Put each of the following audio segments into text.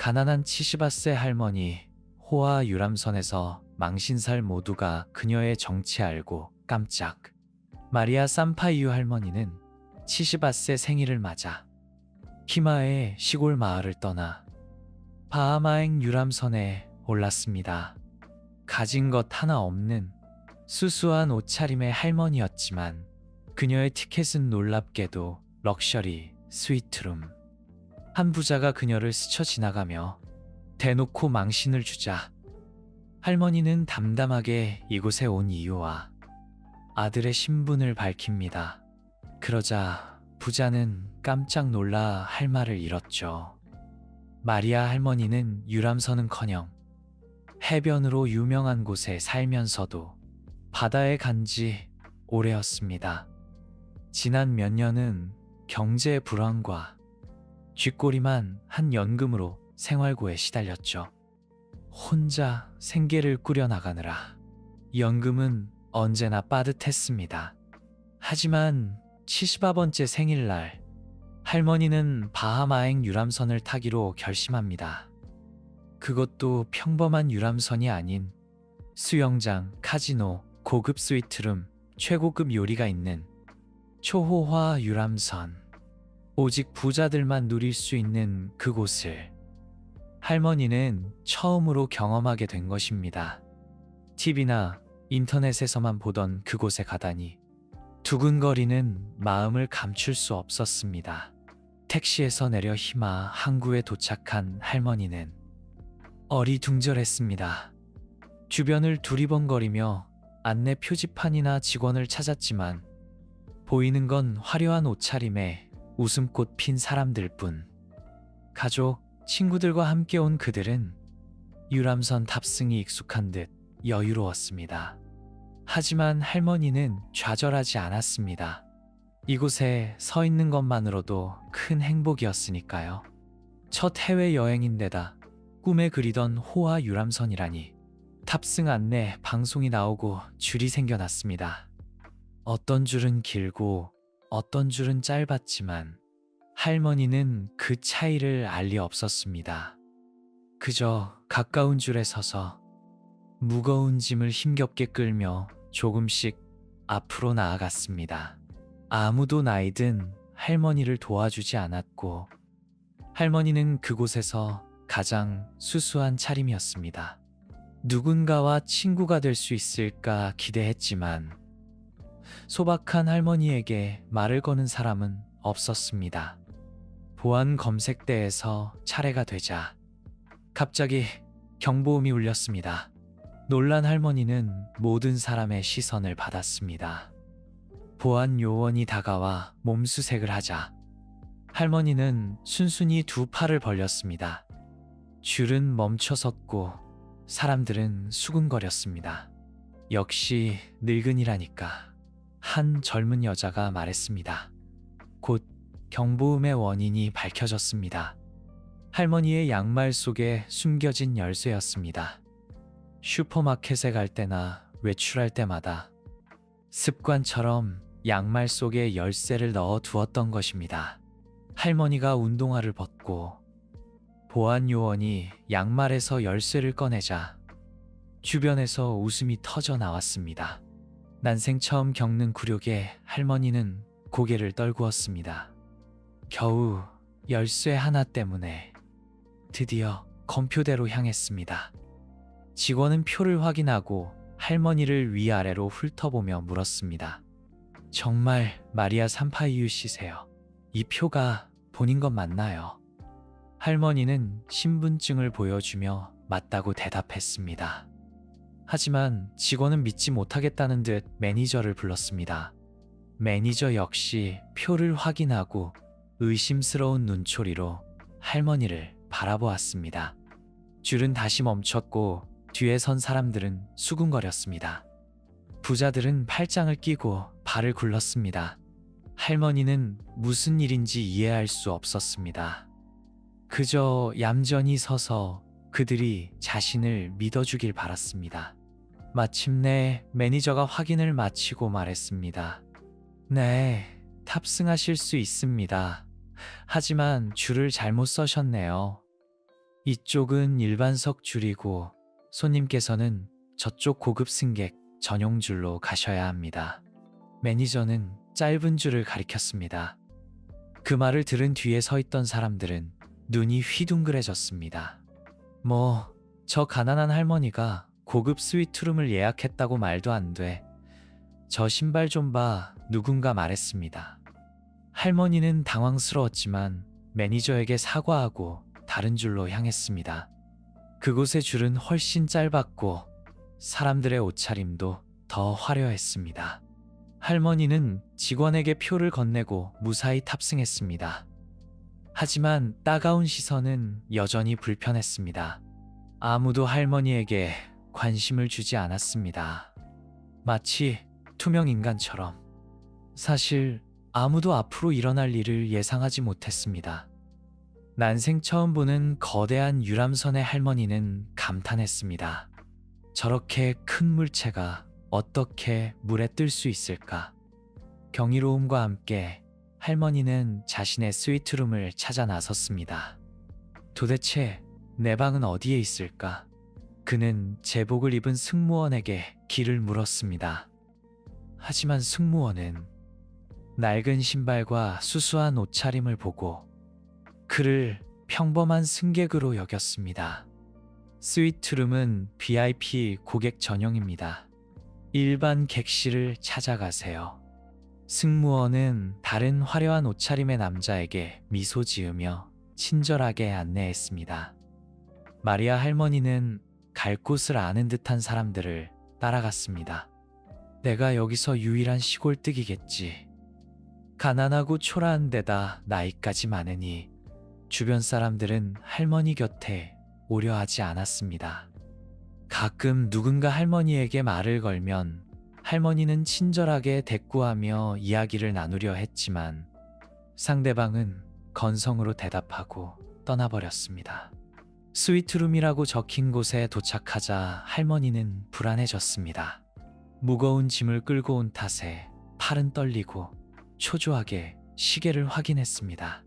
가난한 치시바세 할머니 호와 유람선에서 망신살 모두가 그녀의 정체 알고 깜짝. 마리아 삼파이유 할머니는 치시바세 생일을 맞아 키마의 시골 마을을 떠나 바하마행 유람선에 올랐습니다. 가진 것 하나 없는 수수한 옷차림의 할머니였지만 그녀의 티켓은 놀랍게도 럭셔리 스위트룸. 한 부자가 그녀를 스쳐 지나가며 대놓고 망신을 주자 할머니는 담담하게 이곳에 온 이유와 아들의 신분을 밝힙니다. 그러자 부자는 깜짝 놀라 할 말을 잃었죠. 마리아 할머니는 유람선은커녕 해변으로 유명한 곳에 살면서도 바다에 간 지 오래였습니다. 지난 몇 년은 경제 불황과 쥐꼬리만 한 연금으로 생활고에 시달렸죠. 혼자 생계를 꾸려나가느라 연금은 언제나 빠듯했습니다. 하지만 70번째 생일날 할머니는 바하마행 유람선을 타기로 결심합니다. 그것도 평범한 유람선이 아닌 수영장, 카지노, 고급 스위트룸, 최고급 요리가 있는 초호화 유람선. 오직 부자들만 누릴 수 있는 그곳을 할머니는 처음으로 경험하게 된 것입니다. TV나 인터넷에서만 보던 그곳에 가다니 두근거리는 마음을 감출 수 없었습니다. 택시에서 내려 히마 항구에 도착한 할머니는 어리둥절했습니다. 주변을 두리번거리며 안내 표지판이나 직원을 찾았지만 보이는 건 화려한 옷차림에 웃음꽃 핀 사람들 뿐. 가족, 친구들과 함께 온 그들은 유람선 탑승이 익숙한 듯 여유로웠습니다. 하지만 할머니는 좌절하지 않았습니다. 이곳에 서 있는 것만으로도 큰 행복이었으니까요. 첫 해외여행인데다 꿈에 그리던 호화 유람선이라니. 탑승 안내 방송이 나오고 줄이 생겨났습니다. 어떤 줄은 길고 어떤 줄은 짧았지만 할머니는 그 차이를 알 리 없었습니다. 그저 가까운 줄에 서서 무거운 짐을 힘겹게 끌며 조금씩 앞으로 나아갔습니다. 아무도 나이든 할머니를 도와주지 않았고 할머니는 그곳에서 가장 수수한 차림이었습니다. 누군가와 친구가 될 수 있을까 기대했지만 소박한 할머니에게 말을 거는 사람은 없었습니다. 보안 검색대에서 차례가 되자 갑자기 경보음이 울렸습니다. 놀란 할머니는 모든 사람의 시선을 받았습니다. 보안 요원이 다가와 몸수색을 하자 할머니는 순순히 두 팔을 벌렸습니다. 줄은 멈춰섰고 사람들은 수군거렸습니다. 역시 늙은이라니까. 한 젊은 여자가 말했습니다. 곧 경보음의 원인이 밝혀졌습니다. 할머니의 양말 속에 숨겨진 열쇠였습니다. 슈퍼마켓에 갈 때나 외출할 때마다 습관처럼 양말 속에 열쇠를 넣어 두었던 것입니다. 할머니가 운동화를 벗고 보안 요원이 양말에서 열쇠를 꺼내자 주변에서 웃음이 터져 나왔습니다. 난생 처음 겪는 굴욕에 할머니는 고개를 떨구었습니다. 겨우 열쇠 하나 때문에 드디어 검표대로 향했습니다. 직원은 표를 확인하고 할머니를 위아래로 훑어보며 물었습니다. 정말 마리아 삼파이유 씨세요? 이 표가 본인 것 맞나요? 할머니는 신분증을 보여주며 맞다고 대답했습니다. 하지만 직원은 믿지 못하겠다는 듯 매니저를 불렀습니다. 매니저 역시 표를 확인하고 의심스러운 눈초리로 할머니를 바라보았습니다. 줄은 다시 멈췄고 뒤에 선 사람들은 수군거렸습니다. 부자들은 팔짱을 끼고 발을 굴렀습니다. 할머니는 무슨 일인지 이해할 수 없었습니다. 그저 얌전히 서서 그들이 자신을 믿어주길 바랐습니다. 마침내 매니저가 확인을 마치고 말했습니다. 네, 탑승하실 수 있습니다. 하지만 줄을 잘못 서셨네요. 이쪽은 일반석 줄이고 손님께서는 저쪽 고급 승객 전용 줄로 가셔야 합니다. 매니저는 짧은 줄을 가리켰습니다. 그 말을 들은 뒤에 서 있던 사람들은 눈이 휘둥그레졌습니다. 저 가난한 할머니가 고급 스위트룸을 예약했다고 말도 안 돼. 저 신발 좀 봐, 누군가 말했습니다. 할머니는 당황스러웠지만 매니저에게 사과하고 다른 줄로 향했습니다. 그곳의 줄은 훨씬 짧았고 사람들의 옷차림도 더 화려했습니다. 할머니는 직원에게 표를 건네고 무사히 탑승했습니다. 하지만 따가운 시선은 여전히 불편했습니다. 아무도 할머니에게 관심을 주지 않았습니다. 마치 투명 인간처럼. 사실 아무도 앞으로 일어날 일을 예상하지 못했습니다. 난생 처음 보는 거대한 유람선의 할머니는 감탄했습니다. 저렇게 큰 물체가 어떻게 물에 뜰 수 있을까? 경이로움과 함께 할머니는 자신의 스위트룸을 찾아 나섰습니다. 도대체 내 방은 어디에 있을까? 그는 제복을 입은 승무원에게 길을 물었습니다. 하지만 승무원은 낡은 신발과 수수한 옷차림을 보고 그를 평범한 승객으로 여겼습니다. 스위트룸은 VIP 고객 전용입니다. 일반 객실을 찾아가세요. 승무원은 다른 화려한 옷차림의 남자에게 미소 지으며 친절하게 안내했습니다. 마리아 할머니는 갈 곳을 아는 듯한 사람들을 따라갔습니다. 내가 여기서 유일한 시골뜨기겠지. 가난하고 초라한 데다 나이까지 많으니 주변 사람들은 할머니 곁에 오려 하지 않았습니다. 가끔 누군가 할머니에게 말을 걸면 할머니는 친절하게 대꾸하며 이야기를 나누려 했지만 상대방은 건성으로 대답하고 떠나버렸습니다. 스위트룸이라고 적힌 곳에 도착하자 할머니는 불안해졌습니다. 무거운 짐을 끌고 온 탓에 팔은 떨리고 초조하게 시계를 확인했습니다.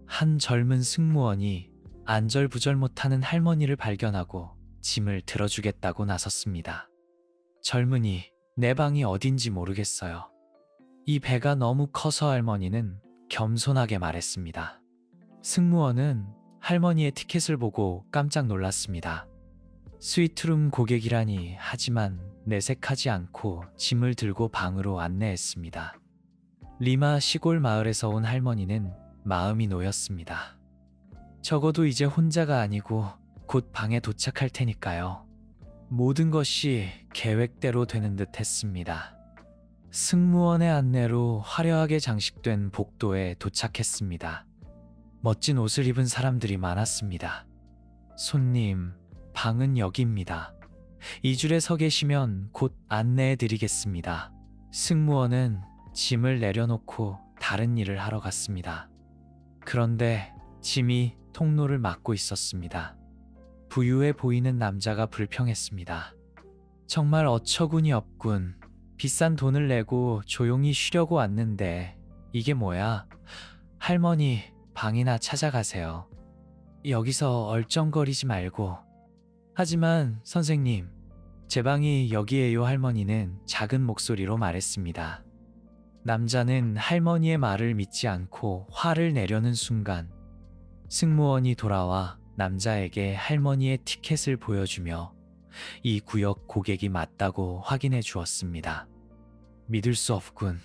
한 젊은 승무원이 안절부절 못하는 할머니를 발견하고 짐을 들어주겠다고 나섰습니다. 젊은이, 내 방이 어딘지 모르겠어요. 이 배가 너무 커서. 할머니는 겸손하게 말했습니다. 승무원은 할머니의 티켓을 보고 깜짝 놀랐습니다. 스위트룸 고객이라니. 하지만 내색하지 않고 짐을 들고 방으로 안내했습니다. 리마 시골 마을에서 온 할머니는 마음이 놓였습니다. 적어도 이제 혼자가 아니고 곧 방에 도착할 테니까요. 모든 것이 계획대로 되는 듯 했습니다. 승무원의 안내로 화려하게 장식된 복도에 도착했습니다. 멋진 옷을 입은 사람들이 많았습니다. 손님, 방은 여기입니다. 이 줄에 서 계시면 곧 안내해 드리겠습니다. 승무원은 짐을 내려놓고 다른 일을 하러 갔습니다. 그런데 짐이 통로를 막고 있었습니다. 부유해 보이는 남자가 불평했습니다. 정말 어처구니 없군. 비싼 돈을 내고 조용히 쉬려고 왔는데 이게 뭐야? 할머니, 방이나 찾아가세요. 여기서 얼쩡거리지 말고. 하지만 선생님, 제 방이 여기에요. 할머니는 작은 목소리로 말했습니다. 남자는 할머니의 말을 믿지 않고 화를 내려는 순간 승무원이 돌아와 남자에게 할머니의 티켓을 보여주며 이 구역 고객이 맞다고 확인해 주었습니다. 믿을 수 없군.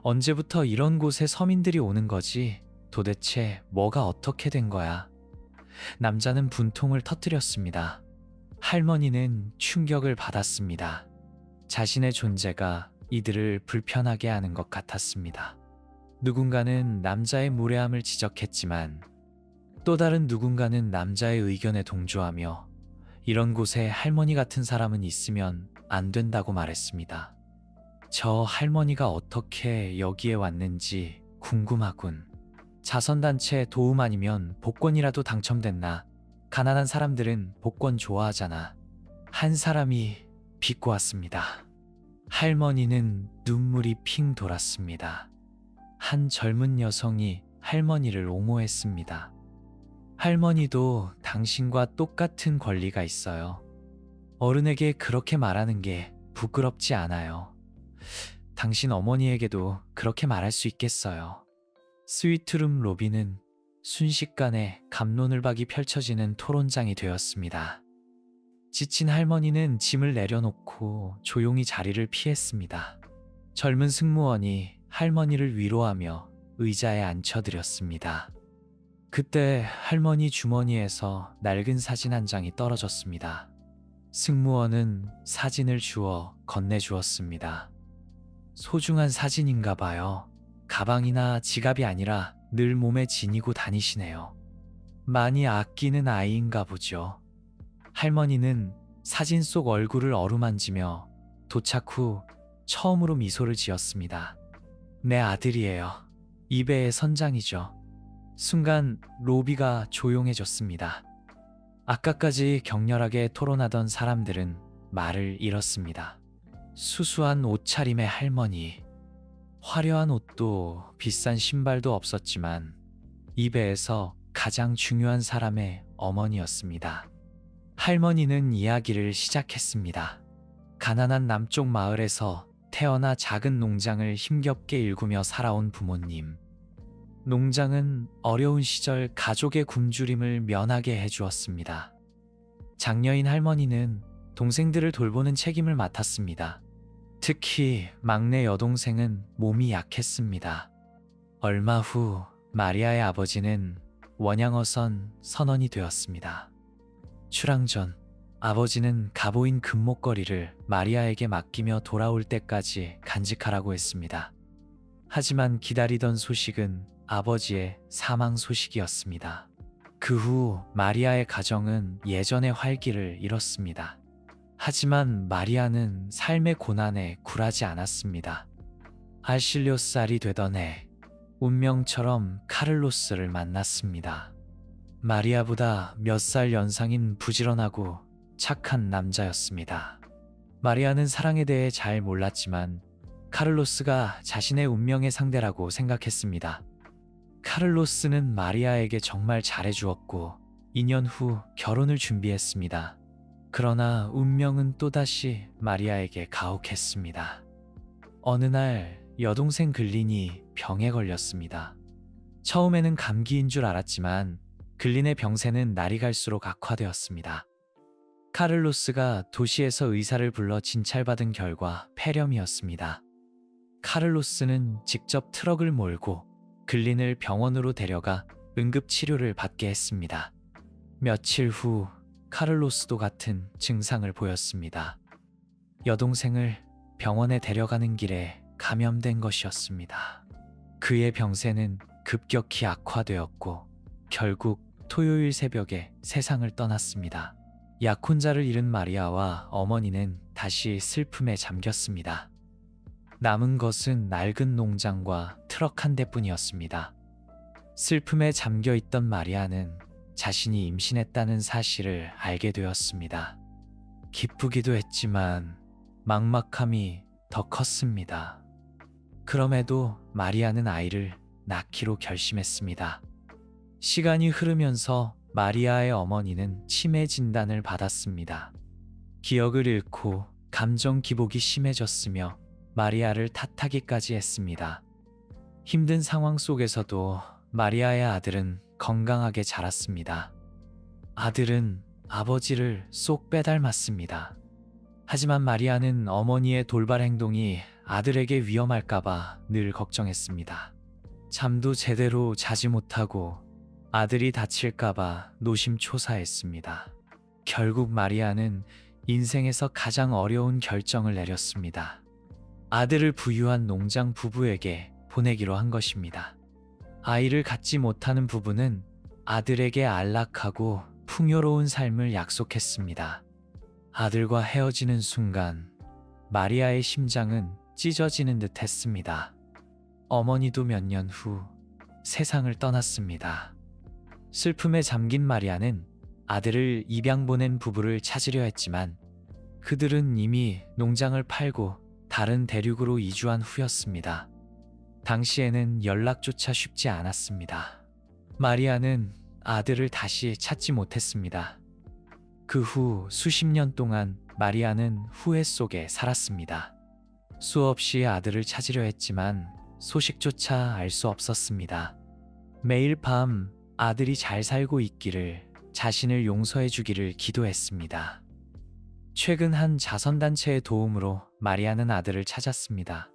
언제부터 이런 곳에 서민들이 오는 거지? 도대체 뭐가 어떻게 된 거야? 남자는 분통을 터뜨렸습니다. 할머니는 충격을 받았습니다. 자신의 존재가 이들을 불편하게 하는 것 같았습니다. 누군가는 남자의 무례함을 지적했지만 또 다른 누군가는 남자의 의견에 동조하며 이런 곳에 할머니 같은 사람은 있으면 안 된다고 말했습니다. 저 할머니가 어떻게 여기에 왔는지 궁금하군. 자선단체 도움 아니면 복권이라도 당첨됐나? 가난한 사람들은 복권 좋아하잖아. 한 사람이 비꼬았습니다. 할머니는 눈물이 핑 돌았습니다. 한 젊은 여성이 할머니를 옹호했습니다. 할머니도 당신과 똑같은 권리가 있어요. 어른에게 그렇게 말하는 게 부끄럽지 않아요. 당신 어머니에게도 그렇게 말할 수 있겠어요. 스위트룸 로비는 순식간에 갑론을박이 펼쳐지는 토론장이 되었습니다. 지친 할머니는 짐을 내려놓고 조용히 자리를 피했습니다. 젊은 승무원이 할머니를 위로하며 의자에 앉혀드렸습니다. 그때 할머니 주머니에서 낡은 사진 한 장이 떨어졌습니다. 승무원은 사진을 주워 건네주었습니다. 소중한 사진인가 봐요. 가방이나 지갑이 아니라 늘 몸에 지니고 다니시네요. 많이 아끼는 아이인가 보죠. 할머니는 사진 속 얼굴을 어루만지며 도착 후 처음으로 미소를 지었습니다. 내 아들이에요. 이배의 선장이죠. 순간 로비가 조용해졌습니다. 아까까지 격렬하게 토론하던 사람들은 말을 잃었습니다. 수수한 옷차림의 할머니, 화려한 옷도 비싼 신발도 없었지만 이 배에서 가장 중요한 사람의 어머니였습니다. 할머니는 이야기를 시작했습니다. 가난한 남쪽 마을에서 태어나 작은 농장을 힘겹게 일구며 살아온 부모님. 농장은 어려운 시절 가족의 굶주림을 면하게 해주었습니다. 장녀인 할머니는 동생들을 돌보는 책임을 맡았습니다. 특히 막내 여동생은 몸이 약했습니다. 얼마 후 마리아의 아버지는 원양어선 선원이 되었습니다. 출항 전 아버지는 가보인 금목걸이를 마리아에게 맡기며 돌아올 때까지 간직하라고 했습니다. 하지만 기다리던 소식은 아버지의 사망 소식이었습니다. 그 후 마리아의 가정은 예전의 활기를 잃었습니다. 하지만 마리아는 삶의 고난에 굴하지 않았습니다. 알실료살이 되던 해 운명처럼 카를로스를 만났습니다. 마리아보다 몇 살 연상인 부지런하고 착한 남자였습니다. 마리아는 사랑에 대해 잘 몰랐지만 카를로스가 자신의 운명의 상대라고 생각했습니다. 카를로스는 마리아에게 정말 잘해주었고 2년 후 결혼을 준비했습니다. 그러나 운명은 또다시 마리아에게 가혹했습니다. 어느 날 여동생 글린이 병에 걸렸습니다. 처음에는 감기인 줄 알았지만 글린의 병세는 날이 갈수록 악화되었습니다. 카를로스가 도시에서 의사를 불러 진찰받은 결과 폐렴이었습니다. 카를로스는 직접 트럭을 몰고 글린을 병원으로 데려가 응급치료를 받게 했습니다. 며칠 후 카를로스도 같은 증상을 보였습니다. 여동생을 병원에 데려가는 길에 감염된 것이었습니다. 그의 병세는 급격히 악화되었고 결국 토요일 새벽에 세상을 떠났습니다. 약혼자를 잃은 마리아와 어머니는 다시 슬픔에 잠겼습니다. 남은 것은 낡은 농장과 트럭 한 대뿐이었습니다. 슬픔에 잠겨 있던 마리아는 자신이 임신했다는 사실을 알게 되었습니다. 기쁘기도 했지만 막막함이 더 컸습니다. 그럼에도 마리아는 아이를 낳기로 결심했습니다. 시간이 흐르면서 마리아의 어머니는 치매 진단을 받았습니다. 기억을 잃고 감정 기복이 심해졌으며 마리아를 탓하기까지 했습니다. 힘든 상황 속에서도 마리아의 아들은 건강하게 자랐습니다. 아들은 아버지를 쏙 빼닮았습니다. 하지만 마리아는 어머니의 돌발 행동이 아들에게 위험할까봐 늘 걱정했습니다. 잠도 제대로 자지 못하고 아들이 다칠까봐 노심초사했습니다. 결국 마리아는 인생에서 가장 어려운 결정을 내렸습니다. 아들을 부유한 농장 부부에게 보내기로 한 것입니다. 아이를 갖지 못하는 부부는 아들에게 안락하고 풍요로운 삶을 약속했습니다. 아들과 헤어지는 순간 마리아의 심장은 찢어지는 듯 했습니다. 어머니도 몇 년 후 세상을 떠났습니다. 슬픔에 잠긴 마리아는 아들을 입양 보낸 부부를 찾으려 했지만 그들은 이미 농장을 팔고 다른 대륙으로 이주한 후였습니다. 당시에는 연락조차 쉽지 않았습니다. 마리아는 아들을 다시 찾지 못했습니다. 그 후 수십 년 동안 마리아는 후회 속에 살았습니다. 수없이 아들을 찾으려 했지만 소식조차 알 수 없었습니다. 매일 밤 아들이 잘 살고 있기를, 자신을 용서해 주기를 기도했습니다. 최근 한 자선단체의 도움으로 마리아는 아들을 찾았습니다.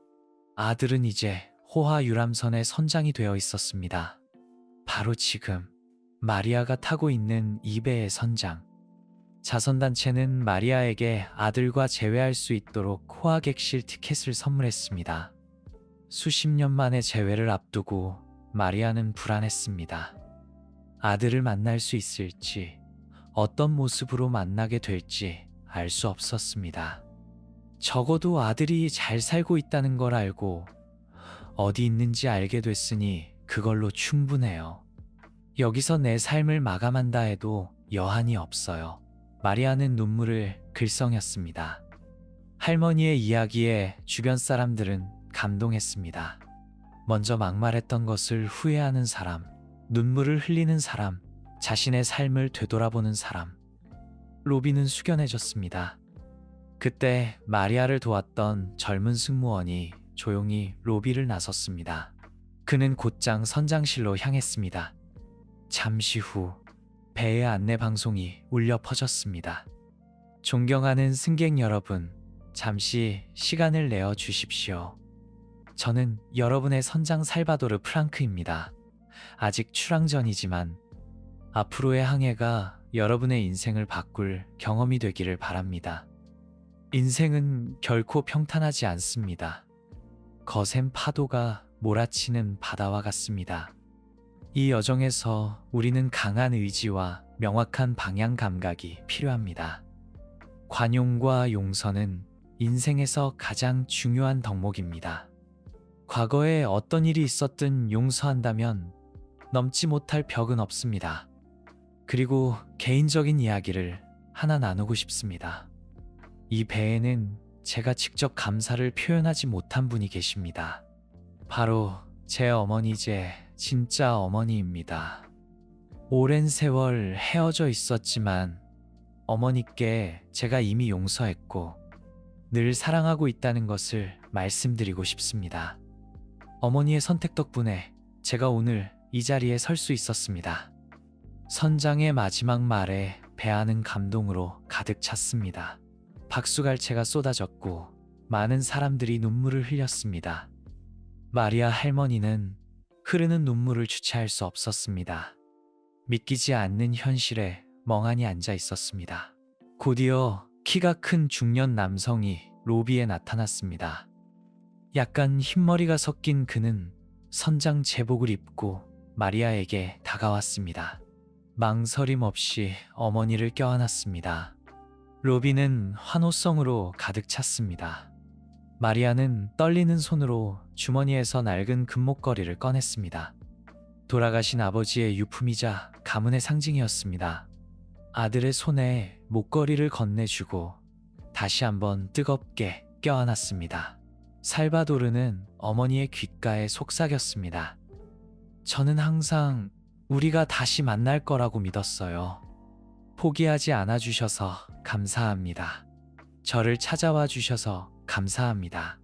아들은 이제 호화 유람선의 선장이 되어 있었습니다. 바로 지금 마리아가 타고 있는 이 배의 선장. 자선단체는 마리아에게 아들과 재회할 수 있도록 호화객실 티켓을 선물했습니다. 수십 년 만의 재회를 앞두고 마리아는 불안했습니다. 아들을 만날 수 있을지, 어떤 모습으로 만나게 될지 알 수 없었습니다. 적어도 아들이 잘 살고 있다는 걸 알고 어디 있는지 알게 됐으니 그걸로 충분해요. 여기서 내 삶을 마감한다 해도 여한이 없어요. 마리아는 눈물을 글썽였습니다. 할머니의 이야기에 주변 사람들은 감동했습니다. 먼저 막말했던 것을 후회하는 사람, 눈물을 흘리는 사람, 자신의 삶을 되돌아보는 사람. 로비는 숙연해졌습니다. 그때 마리아를 도왔던 젊은 승무원이 조용히 로비를 나섰습니다. 그는 곧장 선장실로 향했습니다. 잠시 후 배의 안내 방송이 울려 퍼졌습니다. 존경하는 승객 여러분, 잠시 시간을 내어 주십시오. 저는 여러분의 선장 살바도르 프랑크입니다. 아직 출항 전이지만 앞으로의 항해가 여러분의 인생을 바꿀 경험이 되기를 바랍니다. 인생은 결코 평탄하지 않습니다. 거센 파도가 몰아치는 바다와 같습니다. 이 여정에서 우리는 강한 의지와 명확한 방향 감각이 필요합니다. 관용과 용서는 인생에서 가장 중요한 덕목입니다. 과거에 어떤 일이 있었든 용서한다면 넘지 못할 벽은 없습니다. 그리고 개인적인 이야기를 하나 나누고 싶습니다. 이 배에는 제가 직접 감사를 표현하지 못한 분이 계십니다. 바로 제 어머니제 진짜 어머니입니다. 오랜 세월 헤어져 있었지만 어머니께 제가 이미 용서했고 늘 사랑하고 있다는 것을 말씀드리고 싶습니다. 어머니의 선택 덕분에 제가 오늘 이 자리에 설 수 있었습니다. 선장의 마지막 말에 배아는 감동으로 가득 찼습니다. 박수갈채가 쏟아졌고 많은 사람들이 눈물을 흘렸습니다. 마리아 할머니는 흐르는 눈물을 주체할 수 없었습니다. 믿기지 않는 현실에 멍하니 앉아 있었습니다. 곧이어 키가 큰 중년 남성이 로비에 나타났습니다. 약간 흰머리가 섞인 그는 선장 제복을 입고 마리아에게 다가왔습니다. 망설임 없이 어머니를 껴안았습니다. 로비는 환호성으로 가득 찼습니다. 마리아는 떨리는 손으로 주머니에서 낡은 금목걸이를 꺼냈습니다. 돌아가신 아버지의 유품이자 가문의 상징이었습니다. 아들의 손에 목걸이를 건네주고 다시 한번 뜨겁게 껴안았습니다. 살바도르는 어머니의 귓가에 속삭였습니다. 저는 항상 우리가 다시 만날 거라고 믿었어요. 포기하지 않아 주셔서 감사합니다. 저를 찾아와 주셔서 감사합니다.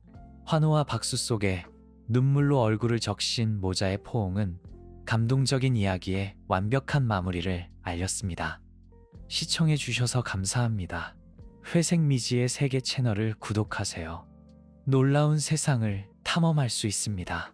환호와 박수 속에 눈물로 얼굴을 적신 모자의 포옹은 감동적인 이야기의 완벽한 마무리를 알렸습니다. 시청해 주셔서 감사합니다. 회색미지의 세계 채널을 구독하세요. 놀라운 세상을 탐험할 수 있습니다.